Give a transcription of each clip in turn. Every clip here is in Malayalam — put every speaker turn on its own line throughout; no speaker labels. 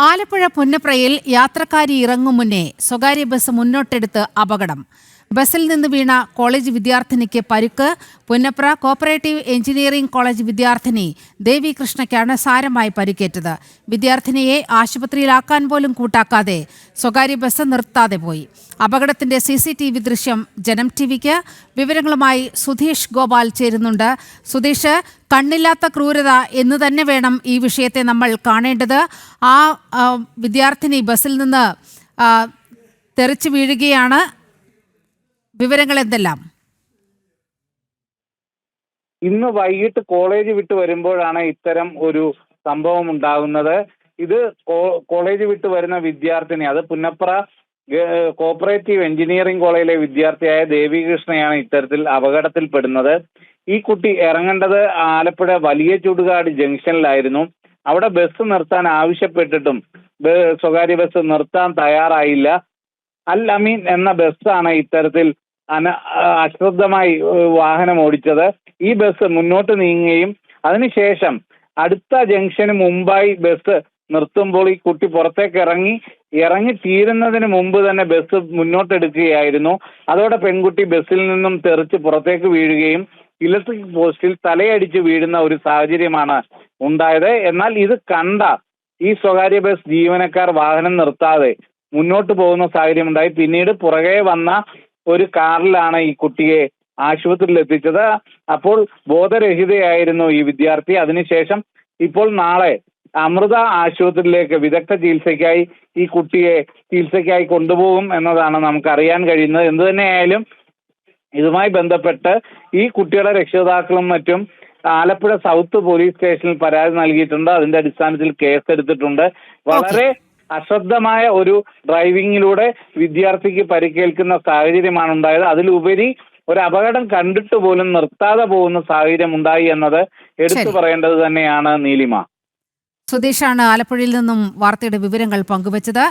ആലപ്പുഴ പുന്നപ്രയിൽ യാത്രക്കാരി ഇറങ്ങും മുന്നേ സ്വകാര്യ ബസ് മുന്നോട്ടെടുത്ത് അപകടം. ബസിൽ നിന്ന് വീണ കോളേജ് വിദ്യാർത്ഥിനിക്ക് പരുക്ക്. പുന്നപ്ര കോപ്പറേറ്റീവ് എഞ്ചിനീയറിംഗ് കോളേജ് വിദ്യാർത്ഥിനി ദേവി കൃഷ്ണയ്ക്കാണ് സാരമായി പരിക്കേറ്റത്. വിദ്യാർത്ഥിനിയെ ആശുപത്രിയിലാക്കാൻ പോലും കൂട്ടാക്കാതെ സ്വകാര്യ ബസ് നിർത്താതെ പോയി. അപകടത്തിന്റെ CCTV ദൃശ്യം ജനം TVക്ക്. വിവരങ്ങളുമായി സുധീഷ് ഗോപാൽ ചേരുന്നുണ്ട്. സുധീഷ്, കണ്ണില്ലാത്ത ക്രൂരത എന്ന് തന്നെ വേണം ഈ വിഷയത്തെ നമ്മൾ കാണേണ്ടത്. ആ വിദ്യാർത്ഥിനി ബസിൽ നിന്ന് തെറിച്ചു വീഴുകയാണ്. വിവരങ്ങൾ എന്തെല്ലാം?
ഇന്ന് വൈകിട്ട് കോളേജ് വിട്ട് വരുമ്പോഴാണ് ഇത്തരം ഒരു സംഭവം ഉണ്ടാകുന്നത്. ഇത് കോളേജ് വിട്ട് വരുന്ന വിദ്യാർത്ഥിനി, അത് പുന്നപ്ര കോപ്പറേറ്റീവ് എഞ്ചിനീയറിംഗ് കോളേജിലെ വിദ്യാർത്ഥിയായ ദേവി കൃഷ്ണയാണ് ഇത്തരത്തിൽ അപകടത്തിൽപ്പെടുന്നത്. ഈ കുട്ടി ഇറങ്ങേണ്ടത് ആലപ്പുഴ വലിയ ചുടുകാട് ജംഗ്ഷനിലായിരുന്നു. അവിടെ ബസ് നിർത്താൻ ആവശ്യപ്പെട്ടിട്ടും സ്വകാര്യ ബസ് നിർത്താൻ തയ്യാറായില്ല. അൽ അമീൻ എന്ന ബസ്സാണ് ഇത്തരത്തിൽ അശ്രദ്ധമായി വാഹനം ഓടിച്ചത്. ഈ ബസ് മുന്നോട്ട് നീങ്ങുകയും അതിനുശേഷം അടുത്ത ജംഗ്ഷന് മുമ്പായി ബസ് നിർത്തുമ്പോൾ ഈ കുട്ടി പുറത്തേക്ക് ഇറങ്ങി തീരുന്നതിന് മുമ്പ് തന്നെ ബസ് മുന്നോട്ടെടുക്കുകയായിരുന്നു. അതോടെ പെൺകുട്ടി ബസ്സിൽ നിന്നും തെറിച്ച് പുറത്തേക്ക് വീഴുകയും ഇലക്ട്രിക് പോസ്റ്റിൽ തലയടിച്ച് വീഴുന്ന ഒരു സാഹചര്യമാണ് ഉണ്ടായത്. എന്നാൽ ഇത് കണ്ട ഈ സ്വകാര്യ ബസ് ജീവനക്കാർ വാഹനം നിർത്താതെ മുന്നോട്ട് പോകുന്ന സാഹചര്യം ഉണ്ടായി. പിന്നീട് പുറകെ വന്ന ഒരു കാറിലാണ് ഈ കുട്ടിയെ ആശുപത്രിയിൽ എത്തിച്ചത്. അപ്പോൾ ബോധരഹിതയായിരുന്നു ഈ വിദ്യാർത്ഥി. അതിനുശേഷം ഇപ്പോൾ നാളെ അമൃത ആശുപത്രിയിലേക്ക് വിദഗ്ധ ചികിത്സയ്ക്കായി ഈ കുട്ടിയെ ചികിത്സയ്ക്കായി കൊണ്ടുപോകും എന്നതാണ് നമുക്ക് അറിയാൻ കഴിയുന്നത്. എന്തു തന്നെയായാലും ഇതുമായി ബന്ധപ്പെട്ട് ഈ കുട്ടിയുടെ രക്ഷിതാക്കളും മറ്റും ആലപ്പുഴ സൗത്ത് പോലീസ് സ്റ്റേഷനിൽ പരാതി നൽകിയിട്ടുണ്ട്. അതിന്റെ അടിസ്ഥാനത്തിൽ കേസെടുത്തിട്ടുണ്ട്. വളരെ അശ്രദ്ധമായ ഒരു ഡ്രൈവിങ്ങിലൂടെ വിദ്യാർത്ഥിക്ക് പരിക്കേൽക്കുന്ന സാഹചര്യമാണ് ഉണ്ടായത്. അതിലുപരി ഒരു അപകടം കണ്ടിട്ട് പോലും നിർത്താതെ പോകുന്ന സാഹചര്യം ഉണ്ടായി എന്നത് എടുത്തു പറയേണ്ടത് തന്നെയാണ്. നീലിമ.
സുധീഷാണ് ആലപ്പുഴയിൽ നിന്നും വാർത്തയുടെ വിവരങ്ങൾ പങ്കുവച്ചത്.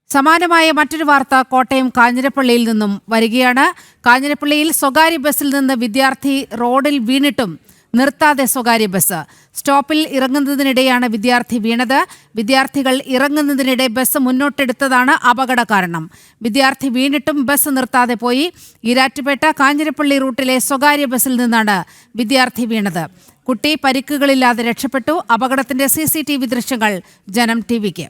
സമാനമായ മറ്റൊരു വാർത്ത കോട്ടയം കാഞ്ഞിരപ്പള്ളിയിൽ നിന്നും വരികയാണ്. കാഞ്ഞിരപ്പള്ളിയിൽ സ്വകാര്യ ബസ്സിൽ നിന്ന് വിദ്യാർത്ഥി റോഡിൽ വീണിട്ടും നിർത്താതെ സ്വകാര്യ ബസ്. സ്റ്റോപ്പിൽ ഇറങ്ങുന്നതിനിടെയാണ് വിദ്യാർത്ഥി വീണത്. വിദ്യാർത്ഥികൾ ഇറങ്ങുന്നതിനിടെ ബസ് മുന്നോട്ടെടുത്തതാണ് അപകട കാരണം. വിദ്യാർത്ഥി വീണിട്ടും ബസ് നിർത്താതെ പോയി. ഈരാറ്റുപേട്ട കാഞ്ഞിരപ്പള്ളി റൂട്ടിലെ സ്വകാര്യ ബസ്സിൽ നിന്നാണ് വിദ്യാർത്ഥി വീണത്. കുട്ടി പരിക്കുകളില്ലാതെ രക്ഷപ്പെട്ടു. അപകടത്തിന്റെ CCTV ദൃശ്യങ്ങൾ ജനം TVക്ക്.